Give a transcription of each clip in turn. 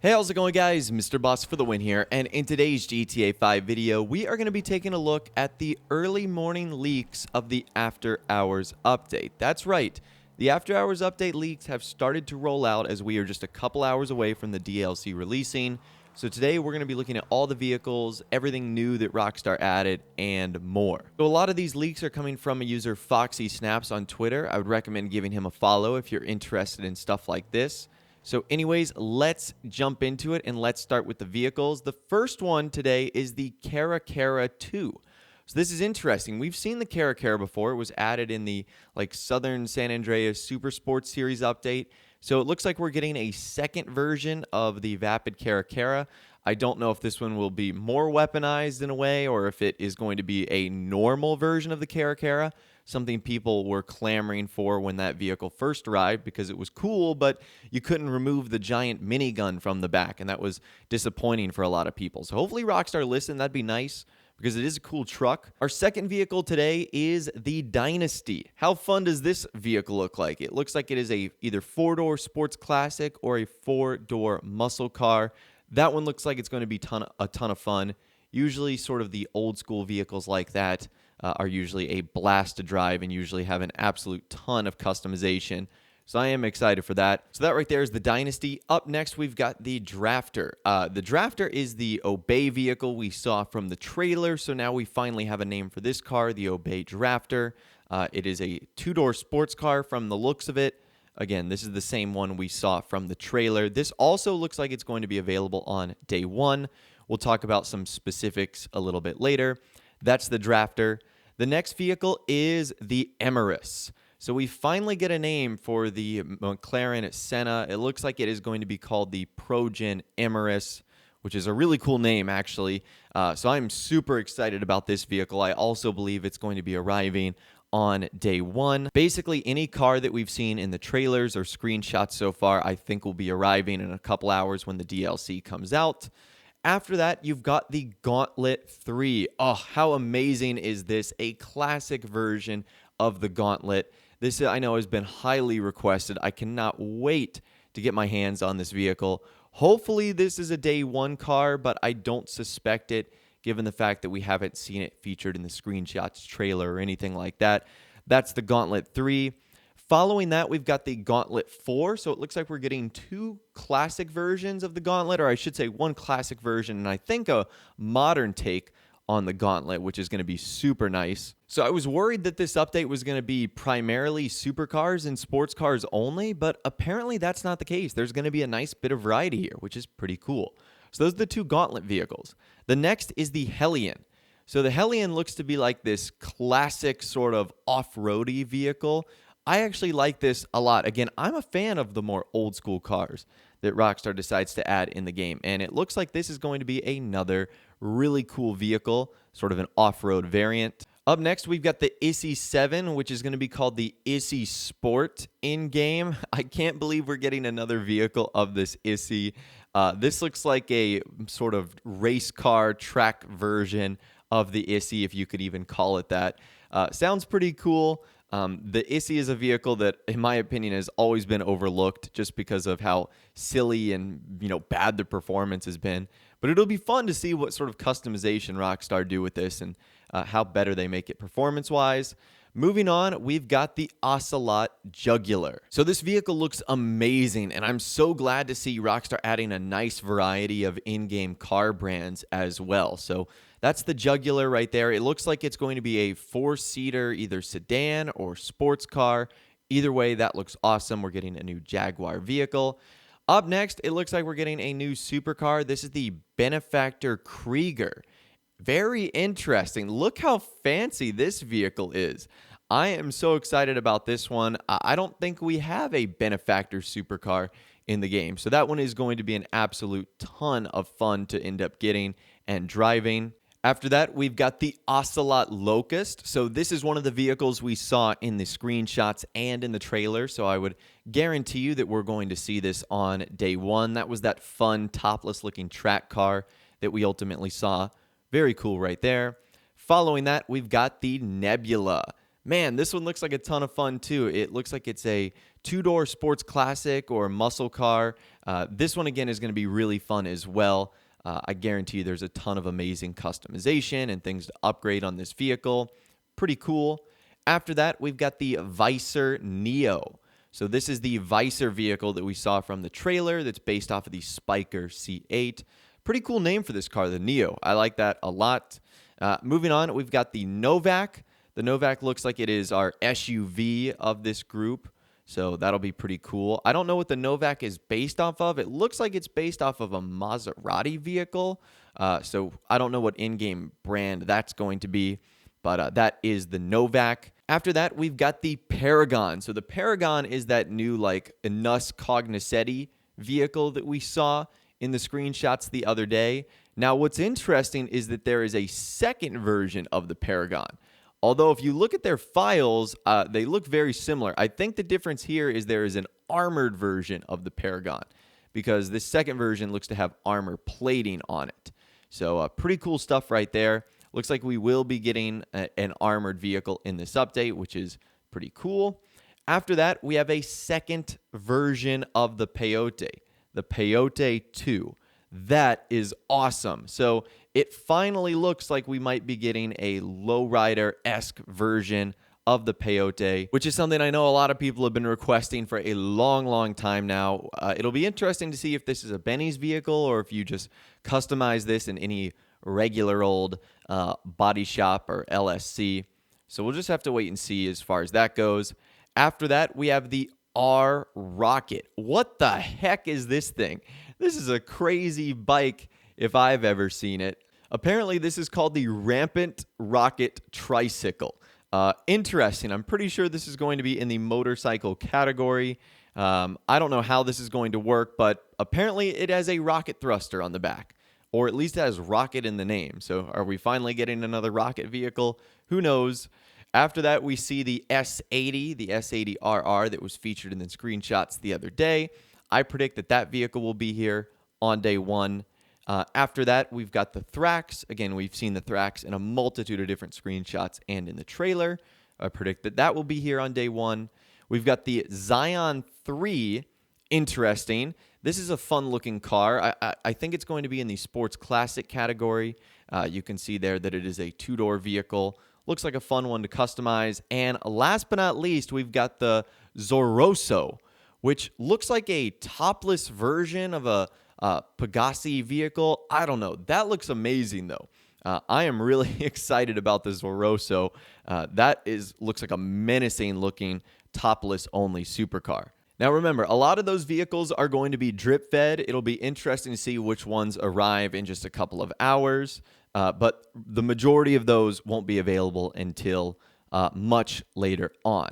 Hey, how's it going, guys? Mr. Boss for the win here, and in today's GTA 5 video, we are going to be taking a look at the early morning leaks of the After Hours update. That's right, the After Hours update leaks have started to roll out as we are just a couple hours away from the DLC releasing. So today we're going to be looking at all the vehicles, everything new that Rockstar added, and more. So a lot of these leaks are coming from a user Foxy Snaps on Twitter. I would recommend giving him a follow if you're interested in stuff like this. So anyways, let's jump into it and let's start with the vehicles. The first one today is the Caracara 2. So this is interesting. We've seen the Caracara before. It was added in the Southern San Andreas Super Sports Series update. So it looks like we're getting a second version of the Vapid Caracara. I don't know if this one will be more weaponized in a way or if it is going to be a normal version of the Caracara. Something people were clamoring for when that vehicle first arrived because it was cool, but you couldn't remove the giant minigun from the back, and that was disappointing for a lot of people. So hopefully Rockstar listened. That'd be nice because it is a cool truck. Our second vehicle today is the Dynasty. How fun does this vehicle look like? It looks like it is a either four-door sports classic or a four-door muscle car. That one looks like it's going to be a ton of fun. Usually sort of the old school vehicles like that are usually a blast to drive and usually have an absolute ton of customization. So I am excited for that. So that right there is the Dynasty. Up next, we've got the Drafter. The Drafter is the Obey vehicle we saw from the trailer. So now we finally have a name for this car, the Obey Drafter. It is a two-door sports car from the looks of it. Again, this is the same one we saw from the trailer. This also looks like it's going to be available on day one. We'll talk about some specifics a little bit later. That's the Drafter. The next vehicle is the Emirates. So we finally get a name for the McLaren Senna. It looks like it is going to be called the Progen Emirates, which is a really cool name, actually. So I'm super excited about this vehicle. I also believe it's going to be arriving on day one. Basically, any car that we've seen in the trailers or screenshots so far, I think will be arriving in a couple hours when the DLC comes out. After that, you've got the Gauntlet 3. Oh, how amazing is this? A classic version of the Gauntlet. This, I know, has been highly requested. I cannot wait to get my hands on this vehicle. Hopefully, this is a day one car, but I don't suspect it, given the fact that we haven't seen it featured in the screenshots trailer or anything like that. That's the Gauntlet 3. Following that, we've got the Gauntlet 4, so it looks like we're getting two classic versions of the Gauntlet, or I should say one classic version, and I think a modern take on the Gauntlet, which is going to be super nice. So I was worried that this update was going to be primarily supercars and sports cars only, but apparently that's not the case. There's going to be a nice bit of variety here, which is pretty cool. So those are the two Gauntlet vehicles. The next is the Hellion. So the Hellion looks to be like this classic sort of off-roady vehicle. I actually like this a lot. Again, I'm a fan of the more old school cars that Rockstar decides to add in the game. And it looks like this is going to be another really cool vehicle, sort of an off-road variant. Up next, we've got the Issy 7, which is going to be called the Issy Sport in-game. I can't believe we're getting another vehicle of this Issy. This looks like a sort of race car track version of the Issy, if you could even call it that. Sounds pretty cool. The Issy is a vehicle that, in my opinion, has always been overlooked just because of how silly and bad the performance has been. But it'll be fun to see what sort of customization Rockstar do with this and how better they make it performance-wise. Moving on, we've got the Ocelot Jugular. So this vehicle looks amazing, and I'm so glad to see Rockstar adding a nice variety of in-game car brands as well. So that's the Jugular right there. It looks like it's going to be a four-seater, either sedan or sports car. Either way, that looks awesome. We're getting a new Jaguar vehicle. Up next, it looks like we're getting a new supercar. This is the Benefactor Krieger. Very interesting. Look how fancy this vehicle is. I am so excited about this one. I don't think we have a Benefactor supercar in the game. So that one is going to be an absolute ton of fun to end up getting and driving. After that, we've got the Ocelot Locust. So this is one of the vehicles we saw in the screenshots and in the trailer. So I would guarantee you that we're going to see this on day one. That was that fun, topless-looking track car that we ultimately saw. Very cool right there. Following that, we've got the Nebula. Man, this one looks like a ton of fun too. It looks like it's a two-door sports classic or muscle car. This one, again, is going to be really fun as well. I guarantee you there's a ton of amazing customization and things to upgrade on this vehicle. Pretty cool. After that, we've got the Vicer Neo. So this is the Vicer vehicle that we saw from the trailer that's based off of the Spiker C8. Pretty cool name for this car, the Neo. I like that a lot. Moving on, we've got the Novak. The Novak looks like it is our SUV of this group, so that'll be pretty cool. I don't know what the Novak is based off of. It looks like it's based off of a Maserati vehicle, so I don't know what in-game brand that's going to be, but that is the Novak. After that, we've got the Paragon. So the Paragon is that new like Inus Cognoscenti vehicle that we saw in the screenshots the other day. Now, what's interesting is that there is a second version of the Paragon. Although if you look at their files, they look very similar. I think the difference here is there is an armored version of the Paragon because this second version looks to have armor plating on it. So pretty cool stuff right there. Looks like we will be getting an armored vehicle in this update, which is pretty cool. After that, we have a second version of the Peyote, the Peyote 2. That is awesome. So it finally looks like we might be getting a lowrider-esque version of the Peyote, which is something I know a lot of people have been requesting for a long, long time now. It'll be interesting to see if this is a Benny's vehicle or if you just customize this in any regular old body shop or LSC. So we'll just have to wait and see as far as that goes. After that, we have the R Rocket. What the heck is this thing? This is a crazy bike if I've ever seen it. Apparently, this is called the Rampant Rocket Tricycle. Interesting. I'm pretty sure this is going to be in the motorcycle category. I don't know how this is going to work, but apparently it has a rocket thruster on the back, or at least it has rocket in the name. So are we finally getting another rocket vehicle? Who knows? After that, we see the S80, the S80RR that was featured in the screenshots the other day. I predict that that vehicle will be here on day one. After that, we've got the Thrax. Again, we've seen the Thrax in a multitude of different screenshots and in the trailer. I predict that that will be here on day one. We've got the Zion 3. Interesting. This is a fun-looking car. I think it's going to be in the sports classic category. You can see there that it is a two-door vehicle. Looks like a fun one to customize. And last but not least, we've got the Zoroso, which looks like a topless version of a Pegassi vehicle. I don't know. That looks amazing, though. I am really excited about the Zoroso. Looks like a menacing-looking topless-only supercar. Now, remember, a lot of those vehicles are going to be drip-fed. It'll be interesting to see which ones arrive in just a couple of hours. But the majority of those won't be available until much later on.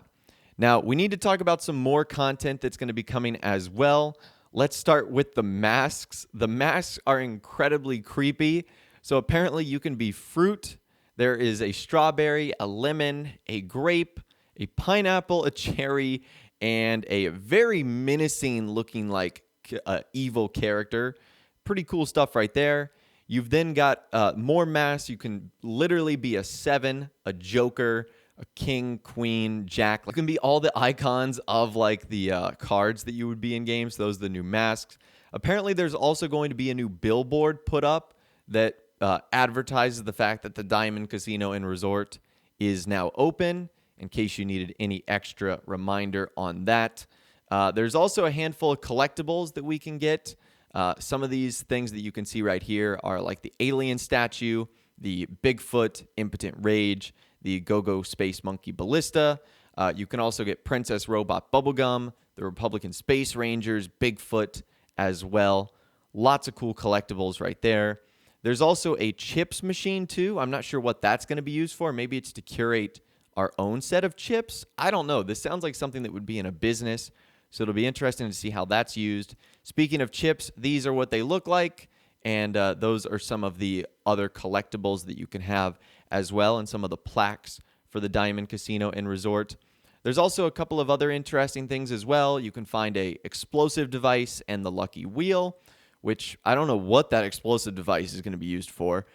Now, we need to talk about some more content that's going to be coming as well. Let's start with the masks. The masks are incredibly creepy. So apparently you can be fruit. There is a strawberry, a lemon, a grape, a pineapple, a cherry, and a very menacing looking like evil character. Pretty cool stuff right there. You've then got more masks. You can literally be a 7, a joker, a king, queen, jack. You can be all the icons of like the cards that you would be in games. Those are the new masks. Apparently, there's also going to be a new billboard put up that advertises the fact that the Diamond Casino and Resort is now open, in case you needed any extra reminder on that. There's also a handful of collectibles that we can get. Some of these things that you can see right here are like the alien statue, the Bigfoot Impotent Rage, the Go-Go Space Monkey Ballista. You can also get Princess Robot Bubblegum, the Republican Space Rangers, Bigfoot as well. Lots of cool collectibles right there. There's also a chips machine too. I'm not sure what that's going to be used for. Maybe it's to curate our own set of chips. I don't know. This sounds like something that would be in a business. So it'll be interesting to see how that's used. Speaking of chips, these are what they look like. And those are some of the other collectibles that you can have as well, and some of the plaques for the Diamond Casino and Resort. There's also a couple of other interesting things as well. You can find a explosive device and the lucky wheel, which I don't know what that explosive device is going to be used for,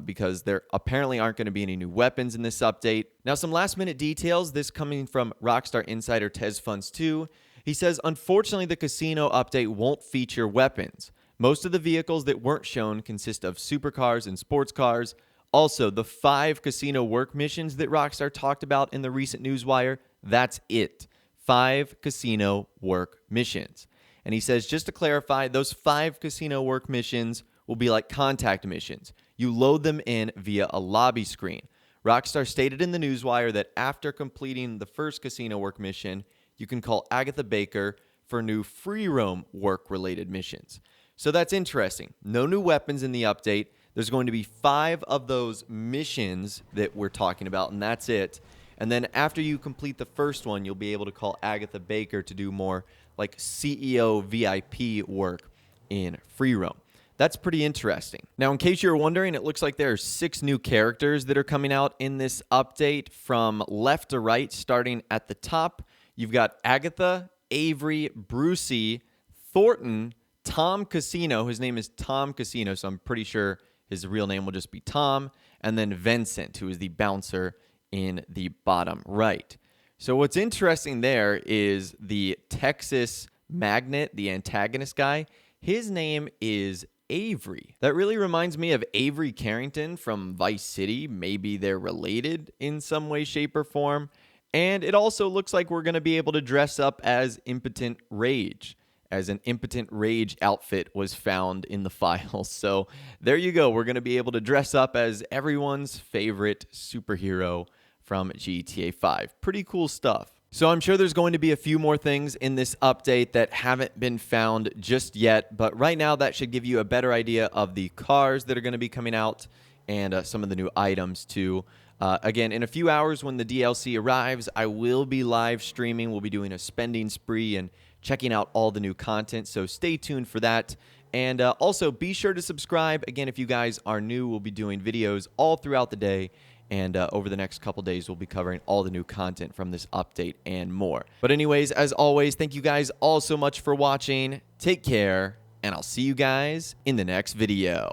because there apparently aren't going to be any new weapons in this update. Now, some last-minute details. This coming from Rockstar Insider Tez Funds 2. He says, unfortunately, the casino update won't feature weapons. Most of the vehicles that weren't shown consist of supercars and sports cars. Also, the 5 casino work missions that Rockstar talked about in the recent newswire, that's it. 5 casino work missions. And he says, just to clarify, those 5 casino work missions will be like contact missions. You load them in via a lobby screen. Rockstar stated in the newswire that after completing the first casino work mission, you can call Agatha Baker for new free roam work-related missions. So that's interesting. No new weapons in the update. There's going to be 5 of those missions that we're talking about, and that's it. And then after you complete the first one, you'll be able to call Agatha Baker to do more like CEO VIP work in free roam. That's pretty interesting. Now, in case you're wondering, it looks like there are 6 new characters that are coming out in this update from left to right, starting at the top. You've got Agatha, Avery, Brucey, Thornton, Tom Casino. His name is Tom Casino, so I'm pretty sure his real name will just be Tom. And then Vincent, who is the bouncer in the bottom right. So what's interesting there is the Texas Magnet, the antagonist guy. His name is Avery. That really reminds me of Avery Carrington from Vice City. Maybe they're related in some way, shape, or form. And it also looks like we're going to be able to dress up as Impotent Rage, as an Impotent Rage outfit was found in the files. So there you go. We're going to be able to dress up as everyone's favorite superhero from GTA 5. Pretty cool stuff. So I'm sure there's going to be a few more things in this update that haven't been found just yet, but right now that should give you a better idea of the cars that are going to be coming out and some of the new items too. Again, in a few hours when the DLC arrives, I will be live streaming. We'll be doing a spending spree and checking out all the new content, so stay tuned for that. And also, be sure to subscribe. Again, if you guys are new, we'll be doing videos all throughout the day. And over the next couple days, we'll be covering all the new content from this update and more. But anyways, as always, thank you guys all so much for watching. Take care, and I'll see you guys in the next video.